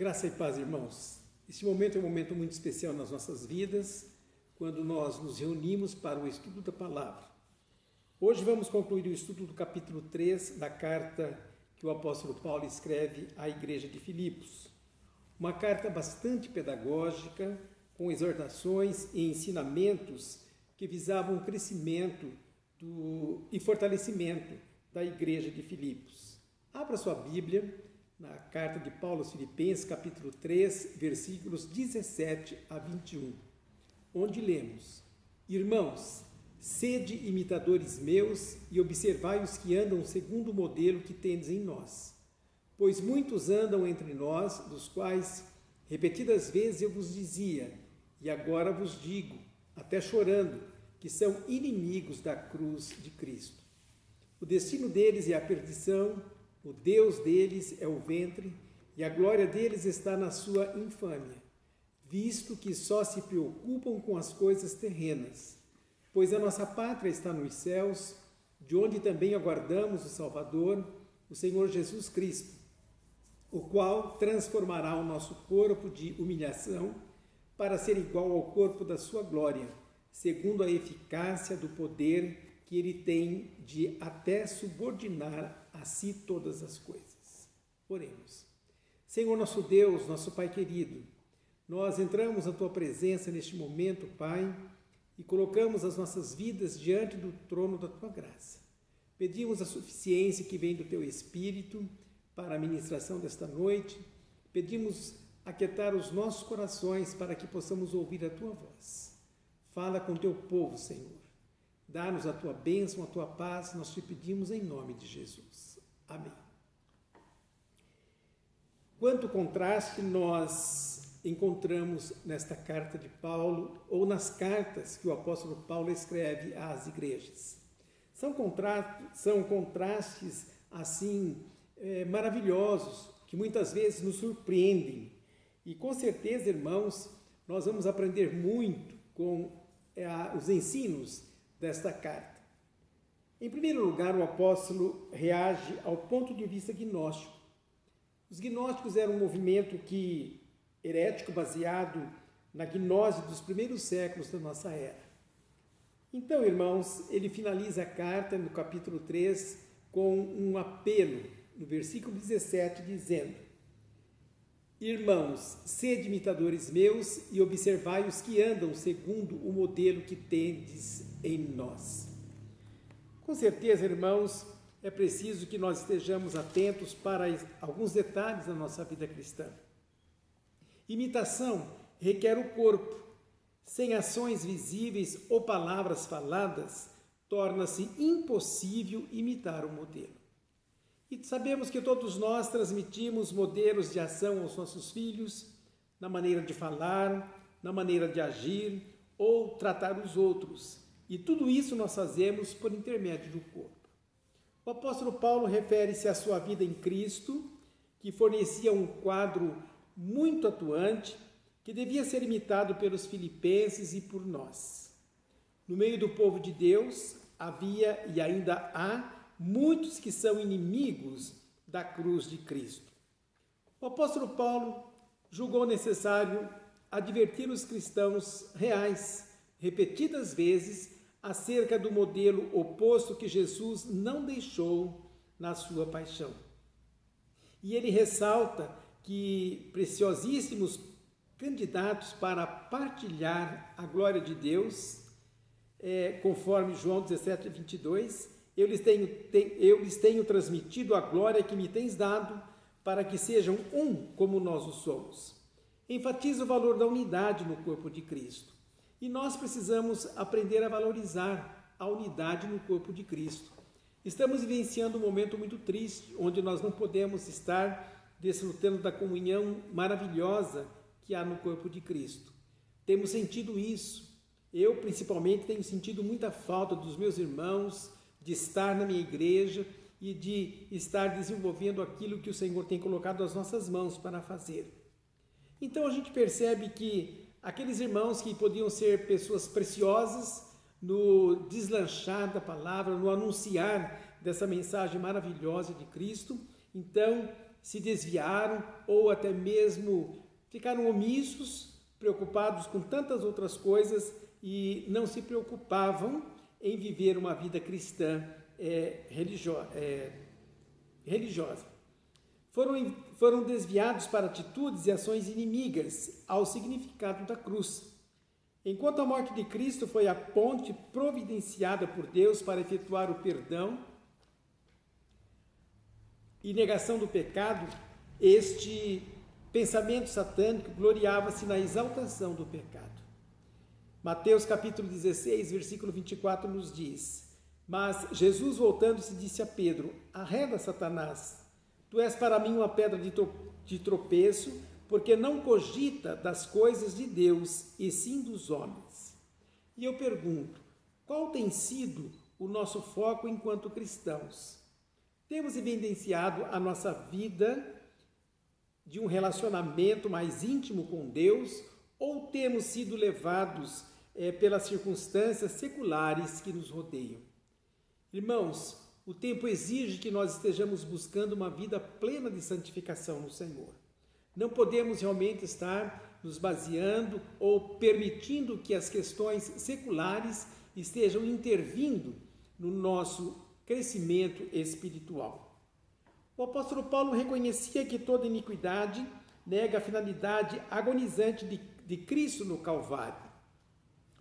Graça e paz, irmãos. Este momento é um momento muito especial nas nossas vidas, quando nós nos reunimos para o estudo da palavra. Hoje vamos concluir o estudo do capítulo 3 da carta que o apóstolo Paulo escreve à igreja de Filipos. Uma carta bastante pedagógica, com exortações e ensinamentos que visavam o crescimento e fortalecimento da igreja de Filipos. Abra sua Bíblia na carta de Paulo aos Filipenses, capítulo 3, versículos 17 a 21, onde lemos: Irmãos, sede imitadores meus e observai os que andam segundo o modelo que tendes em nós. Pois muitos andam entre nós, dos quais repetidas vezes eu vos dizia, e agora vos digo, até chorando, que são inimigos da cruz de Cristo. O destino deles é a perdição, o Deus deles é o ventre, e a glória deles está na sua infâmia, visto que só se preocupam com as coisas terrenas. Pois a nossa pátria está nos céus, de onde também aguardamos o Salvador, o Senhor Jesus Cristo, o qual transformará o nosso corpo de humilhação para ser igual ao corpo da sua glória, segundo a eficácia do poder que ele tem de até subordinar a si todas as coisas. Oremos. Senhor nosso Deus, nosso Pai querido, nós entramos na Tua presença neste momento, Pai, e colocamos as nossas vidas diante do trono da Tua graça. Pedimos a suficiência que vem do Teu Espírito para a ministração desta noite. Pedimos aquietar os nossos corações para que possamos ouvir a Tua voz. Fala com Teu povo, Senhor. Dá-nos a Tua bênção, a Tua paz, nós te pedimos em nome de Jesus. Amém. Quanto contraste nós encontramos nesta carta de Paulo ou nas cartas que o apóstolo Paulo escreve às igrejas. São contrastes assim maravilhosos que muitas vezes nos surpreendem. E com certeza, irmãos, nós vamos aprender muito com os ensinos desta carta. Em primeiro lugar, o apóstolo reage ao ponto de vista gnóstico. Os gnósticos eram um movimento herético baseado na gnose dos primeiros séculos da nossa era. Então, irmãos, ele finaliza a carta no capítulo 3 com um apelo, no versículo 17, dizendo: Irmãos, sede imitadores meus e observai os que andam segundo o modelo que tendes em nós. Com certeza, irmãos, é preciso que nós estejamos atentos para alguns detalhes da nossa vida cristã. Imitação requer o corpo. Sem ações visíveis ou palavras faladas, torna-se impossível imitar o modelo. E sabemos que todos nós transmitimos modelos de ação aos nossos filhos, na maneira de falar, na maneira de agir ou tratar os outros. E tudo isso nós fazemos por intermédio do corpo. O apóstolo Paulo refere-se à sua vida em Cristo, que fornecia um quadro muito atuante, que devia ser imitado pelos filipenses e por nós. No meio do povo de Deus, havia e ainda há muitos que são inimigos da cruz de Cristo. O apóstolo Paulo julgou necessário advertir os cristãos reais, repetidas vezes, acerca do modelo oposto que Jesus não deixou na sua paixão. E ele ressalta que preciosíssimos candidatos para partilhar a glória de Deus, conforme João 17, 22, eu lhes tenho transmitido a glória que me tens dado, para que sejam um como nós o somos. Enfatiza o valor da unidade no corpo de Cristo. E nós precisamos aprender a valorizar a unidade no corpo de Cristo. Estamos vivenciando um momento muito triste, onde nós não podemos estar desfrutando da comunhão maravilhosa que há no corpo de Cristo. Temos sentido isso. Eu, principalmente, tenho sentido muita falta dos meus irmãos, de estar na minha igreja e de estar desenvolvendo aquilo que o Senhor tem colocado às nossas mãos para fazer. Então a gente percebe que aqueles irmãos que podiam ser pessoas preciosas no deslanchar da palavra, no anunciar dessa mensagem maravilhosa de Cristo, então se desviaram ou até mesmo ficaram omissos, preocupados com tantas outras coisas e não se preocupavam em viver uma vida cristã religiosa. Foram desviados para atitudes e ações inimigas ao significado da cruz. Enquanto a morte de Cristo foi a ponte providenciada por Deus para efetuar o perdão e negação do pecado, este pensamento satânico gloriava-se na exaltação do pecado. Mateus capítulo 16, versículo 24 nos diz: Mas Jesus, voltando-se, disse a Pedro: Arreda, Satanás, tu és para mim uma pedra de tropeço, porque não cogita das coisas de Deus, e sim dos homens. E eu pergunto, qual tem sido o nosso foco enquanto cristãos? Temos evidenciado a nossa vida de um relacionamento mais íntimo com Deus, ou temos sido levados pelas circunstâncias seculares que nos rodeiam? Irmãos, o tempo exige que nós estejamos buscando uma vida plena de santificação no Senhor. Não podemos realmente estar nos baseando ou permitindo que as questões seculares estejam intervindo no nosso crescimento espiritual. O apóstolo Paulo reconhecia que toda iniquidade nega a finalidade agonizante de Cristo no Calvário.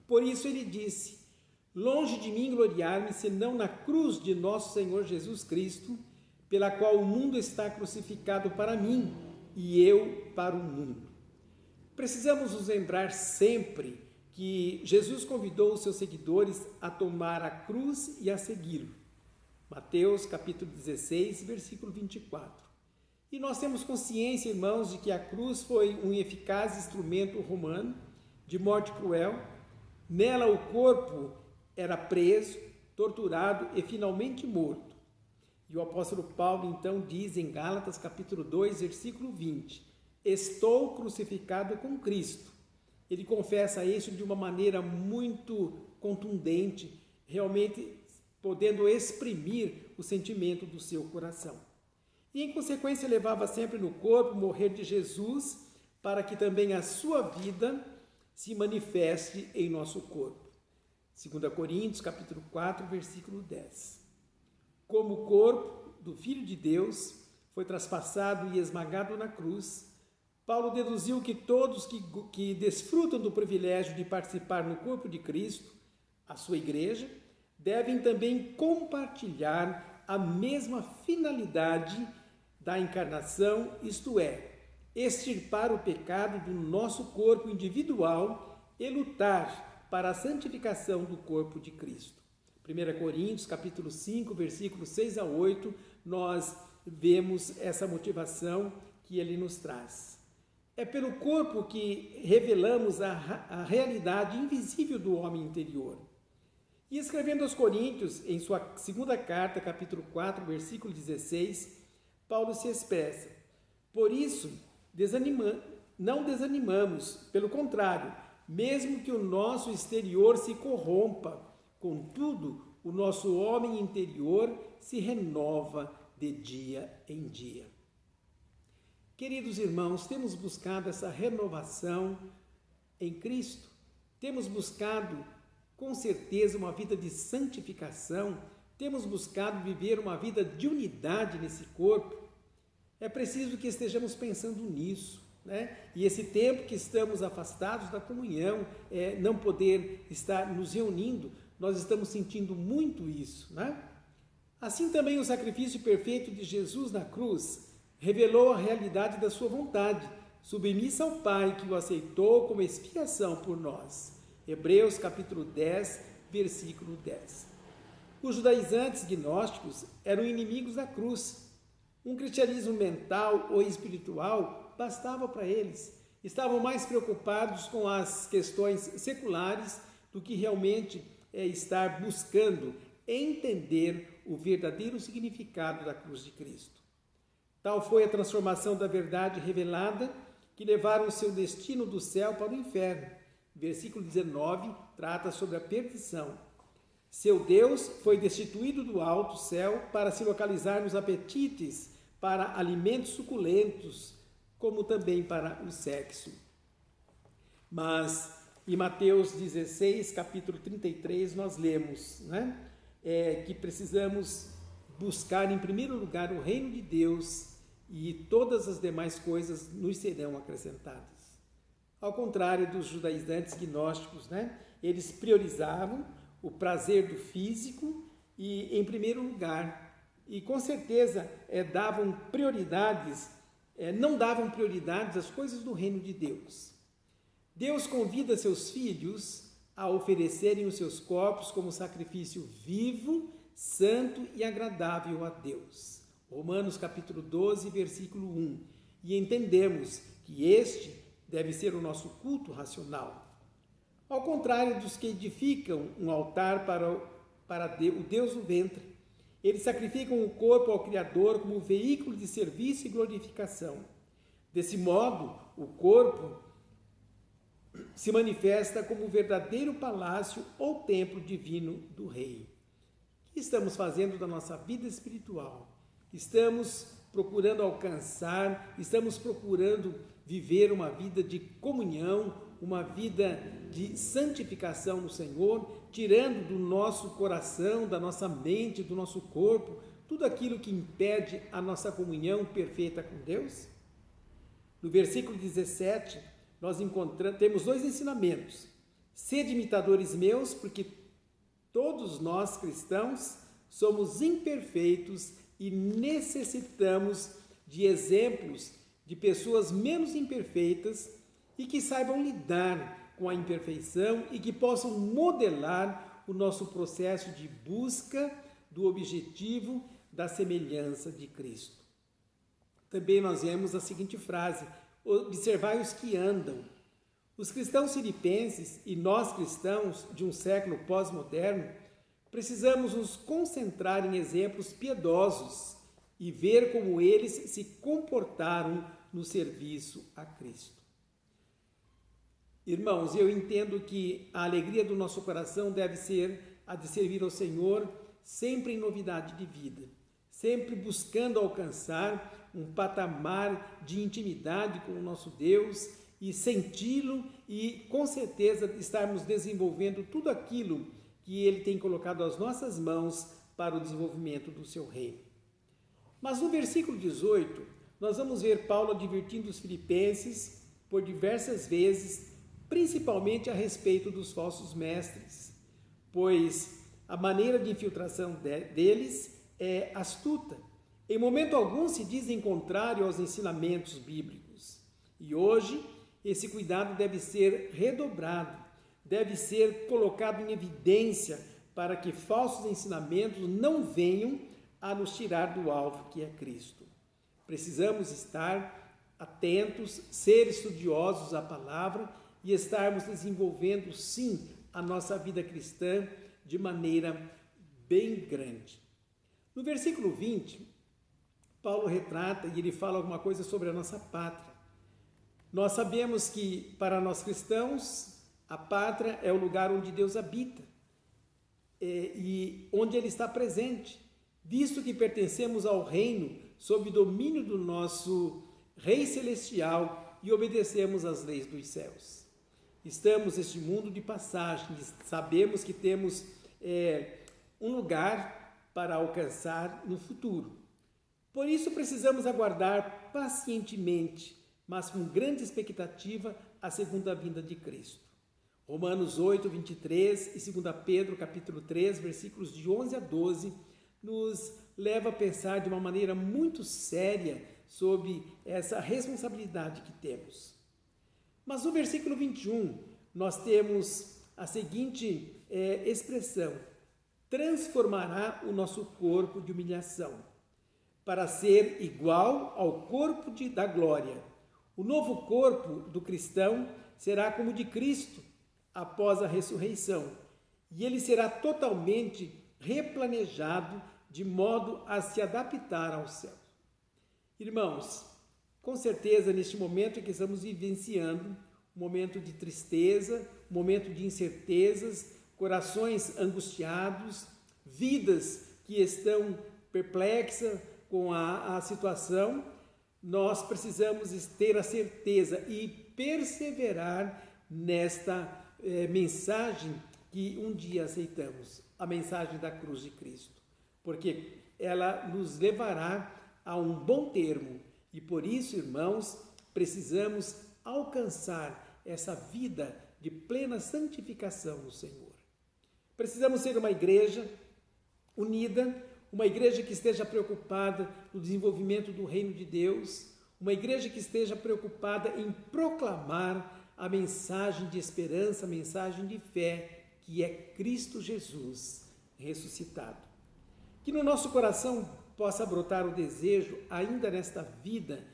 Por isso ele disse: Longe de mim gloriar-me, senão na cruz de nosso Senhor Jesus Cristo, pela qual o mundo está crucificado para mim e eu para o mundo. Precisamos nos lembrar sempre que Jesus convidou os seus seguidores a tomar a cruz e a segui-lo. Mateus capítulo 16, versículo 24. E nós temos consciência, irmãos, de que a cruz foi um eficaz instrumento romano de morte cruel. Nela o corpo era preso, torturado e finalmente morto. E o apóstolo Paulo então diz em Gálatas capítulo 2, versículo 20: Estou crucificado com Cristo. Ele confessa isso de uma maneira muito contundente, realmente podendo exprimir o sentimento do seu coração. E em consequência levava sempre no corpo o morrer de Jesus, para que também a sua vida se manifeste em nosso corpo. 2 Coríntios capítulo 4, versículo 10. Como o corpo do Filho de Deus foi traspassado e esmagado na cruz, Paulo deduziu que todos que desfrutam do privilégio de participar no corpo de Cristo, a sua igreja, devem também compartilhar a mesma finalidade da encarnação, isto é, extirpar o pecado do nosso corpo individual e lutar para a santificação do corpo de Cristo. 1 Coríntios, capítulo 5, versículos 6 a 8, nós vemos essa motivação que ele nos traz. É pelo corpo que revelamos a realidade invisível do homem interior. E escrevendo aos Coríntios, em sua segunda carta, capítulo 4, versículo 16, Paulo se expressa: Por isso, não desanimamos, pelo contrário, mesmo que o nosso exterior se corrompa, contudo, o nosso homem interior se renova de dia em dia. Queridos irmãos, temos buscado essa renovação em Cristo, temos buscado com certeza uma vida de santificação, temos buscado viver uma vida de unidade nesse corpo. É preciso que estejamos pensando nisso, né? E esse tempo que estamos afastados da comunhão, não poder estar nos reunindo, nós estamos sentindo muito isso, né? Assim também o sacrifício perfeito de Jesus na cruz revelou a realidade da sua vontade, submissa ao Pai, que o aceitou como expiação por nós. Hebreus capítulo 10, versículo 10. Os judaizantes gnósticos eram inimigos da cruz. Um cristianismo mental ou espiritual bastava para eles. Estavam mais preocupados com as questões seculares do que realmente estar buscando entender o verdadeiro significado da cruz de Cristo. Tal foi a transformação da verdade revelada que levaram o seu destino do céu para o inferno. Versículo 19 trata sobre a perdição. Seu Deus foi destituído do alto céu para se localizar nos apetites para alimentos suculentos, como também para o sexo. Mas em Mateus 16, capítulo 33, nós lemos, né, que precisamos buscar em primeiro lugar o reino de Deus e todas as demais coisas nos serão acrescentadas. Ao contrário dos judaizantes gnósticos, né, eles priorizavam o prazer do físico e em primeiro lugar, e com certeza não davam prioridades às coisas do reino de Deus. Deus convida seus filhos a oferecerem os seus corpos como sacrifício vivo, santo e agradável a Deus. Romanos capítulo 12, versículo 1. E entendemos que este deve ser o nosso culto racional. Ao contrário dos que edificam um altar para o Deus do ventre, eles sacrificam o corpo ao Criador como veículo de serviço e glorificação. Desse modo, o corpo se manifesta como o verdadeiro palácio ou templo divino do Rei. O que estamos fazendo da nossa vida espiritual? Estamos procurando alcançar, estamos procurando viver uma vida de comunhão, uma vida de santificação no Senhor, tirando do nosso coração, da nossa mente, do nosso corpo, tudo aquilo que impede a nossa comunhão perfeita com Deus? No versículo 17, nós temos dois ensinamentos. Sede imitadores meus, porque todos nós cristãos somos imperfeitos e necessitamos de exemplos de pessoas menos imperfeitas e que saibam lidar com a imperfeição e que possam modelar o nosso processo de busca do objetivo da semelhança de Cristo. Também nós vemos a seguinte frase: observai os que andam. Os cristãos filipenses e nós cristãos de um século pós-moderno precisamos nos concentrar em exemplos piedosos e ver como eles se comportaram no serviço a Cristo. Irmãos, eu entendo que a alegria do nosso coração deve ser a de servir ao Senhor sempre em novidade de vida, sempre buscando alcançar um patamar de intimidade com o nosso Deus e senti-lo e, com certeza, estarmos desenvolvendo tudo aquilo que Ele tem colocado às nossas mãos para o desenvolvimento do seu reino. Mas no versículo 18, nós vamos ver Paulo advertindo os filipenses por diversas vezes, principalmente a respeito dos falsos mestres, pois a maneira de infiltração deles é astuta. Em momento algum se dizem contrário aos ensinamentos bíblicos. E hoje esse cuidado deve ser redobrado, deve ser colocado em evidência para que falsos ensinamentos não venham a nos tirar do alvo que é Cristo. Precisamos estar atentos, ser estudiosos da palavra e estarmos desenvolvendo, sim, a nossa vida cristã de maneira bem grande. No versículo 20, Paulo retrata e ele fala alguma coisa sobre a nossa pátria. Nós sabemos que, para nós cristãos, a pátria é o lugar onde Deus habita e onde Ele está presente, visto que pertencemos ao reino sob domínio do nosso Rei Celestial e obedecemos às leis dos céus. Estamos neste mundo de passagem, sabemos que temos um lugar para alcançar no futuro. Por isso precisamos aguardar pacientemente, mas com grande expectativa, a segunda vinda de Cristo. Romanos 8, 23 e 2 Pedro, capítulo 3, versículos de 11 a 12, nos leva a pensar de uma maneira muito séria sobre essa responsabilidade que temos. Mas no versículo 21, nós temos a seguinte expressão: transformará o nosso corpo de humilhação, para ser igual ao corpo da glória. O novo corpo do cristão será como o de Cristo após a ressurreição, e ele será totalmente replanejado de modo a se adaptar ao céu. Irmãos, com certeza neste momento em que estamos vivenciando, um momento de tristeza, um momento de incertezas, corações angustiados, vidas que estão perplexas, com a situação, nós precisamos ter a certeza e perseverar nesta mensagem que um dia aceitamos, a mensagem da cruz de Cristo, porque ela nos levará a um bom termo e por isso, irmãos, precisamos alcançar essa vida de plena santificação no Senhor. Precisamos ser uma igreja unida, uma igreja que esteja preocupada no desenvolvimento do reino de Deus, uma igreja que esteja preocupada em proclamar a mensagem de esperança, a mensagem de fé, que é Cristo Jesus ressuscitado. Que no nosso coração possa brotar o desejo, ainda nesta vida,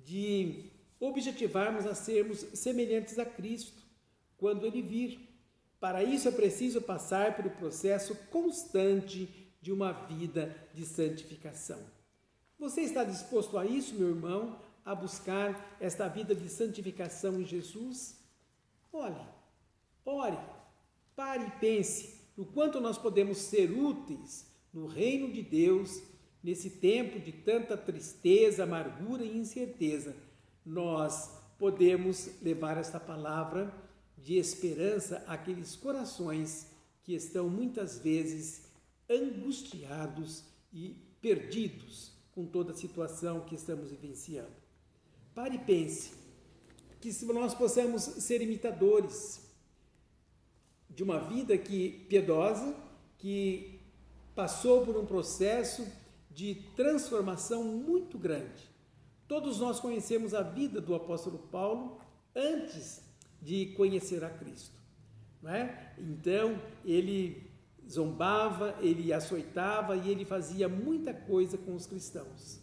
de objetivarmos a sermos semelhantes a Cristo quando Ele vir. Para isso é preciso passar pelo processo constante de uma vida de santificação. Você está disposto a isso, meu irmão, a buscar esta vida de santificação em Jesus? Ore, pare e pense no quanto nós podemos ser úteis no reino de Deus, nesse tempo de tanta tristeza, amargura e incerteza. Nós podemos levar esta palavra de esperança àqueles corações que estão muitas vezes angustiados e perdidos com toda a situação que estamos vivenciando. Pare e pense que se nós possamos ser imitadores de uma vida piedosa, que passou por um processo de transformação muito grande. Todos nós conhecemos a vida do apóstolo Paulo antes de conhecer a Cristo, não é? Então, ele zombava, ele açoitava e ele fazia muita coisa com os cristãos.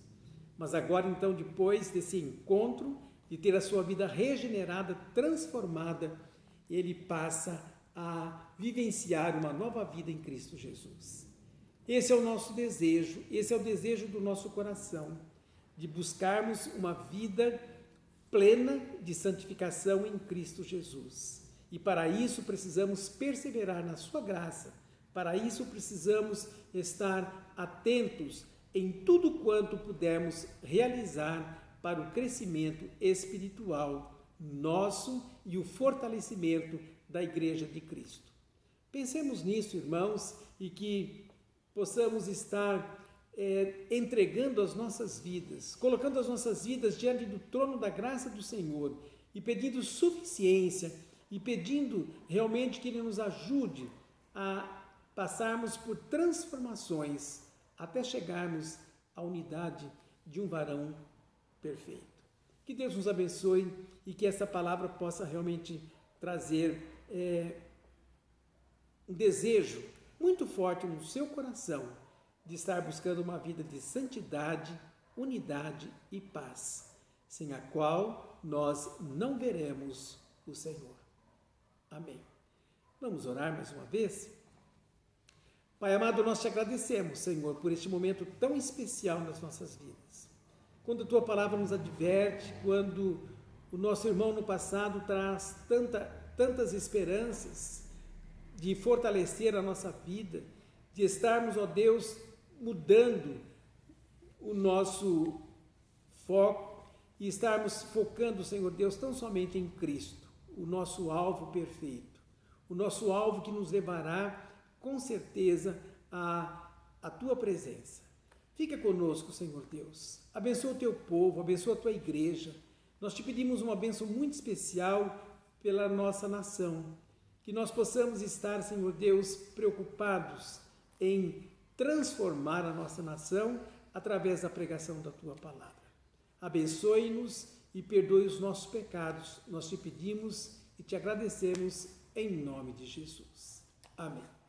Mas agora, então, depois desse encontro, de ter a sua vida regenerada, transformada, ele passa a vivenciar uma nova vida em Cristo Jesus. Esse é o nosso desejo, esse é o desejo do nosso coração, de buscarmos uma vida plena de santificação em Cristo Jesus. E para isso precisamos perseverar na sua graça, para isso precisamos estar atentos em tudo quanto pudermos realizar para o crescimento espiritual nosso e o fortalecimento da Igreja de Cristo. Pensemos nisso, irmãos, e que possamos estar entregando as nossas vidas, colocando as nossas vidas diante do trono da graça do Senhor e pedindo suficiência e pedindo realmente que Ele nos ajude a passarmos por transformações até chegarmos à unidade de um varão perfeito. Que Deus nos abençoe e que essa palavra possa realmente trazer um desejo muito forte no seu coração de estar buscando uma vida de santidade, unidade e paz, sem a qual nós não veremos o Senhor. Amém. Vamos orar mais uma vez? Pai amado, nós te agradecemos, Senhor, por este momento tão especial nas nossas vidas. Quando a Tua palavra nos adverte, quando o nosso irmão no passado traz tantas esperanças de fortalecer a nossa vida, de estarmos, ó Deus, mudando o nosso foco e estarmos focando, Senhor Deus, tão somente em Cristo, o nosso alvo perfeito, o nosso alvo que nos levará com certeza à Tua presença. Fica conosco, Senhor Deus. Abençoa o Teu povo, abençoa a Tua igreja. Nós te pedimos uma bênção muito especial pela nossa nação. Que nós possamos estar, Senhor Deus, preocupados em transformar a nossa nação através da pregação da Tua palavra. Abençoe-nos e perdoe os nossos pecados. Nós te pedimos e te agradecemos em nome de Jesus. Amém.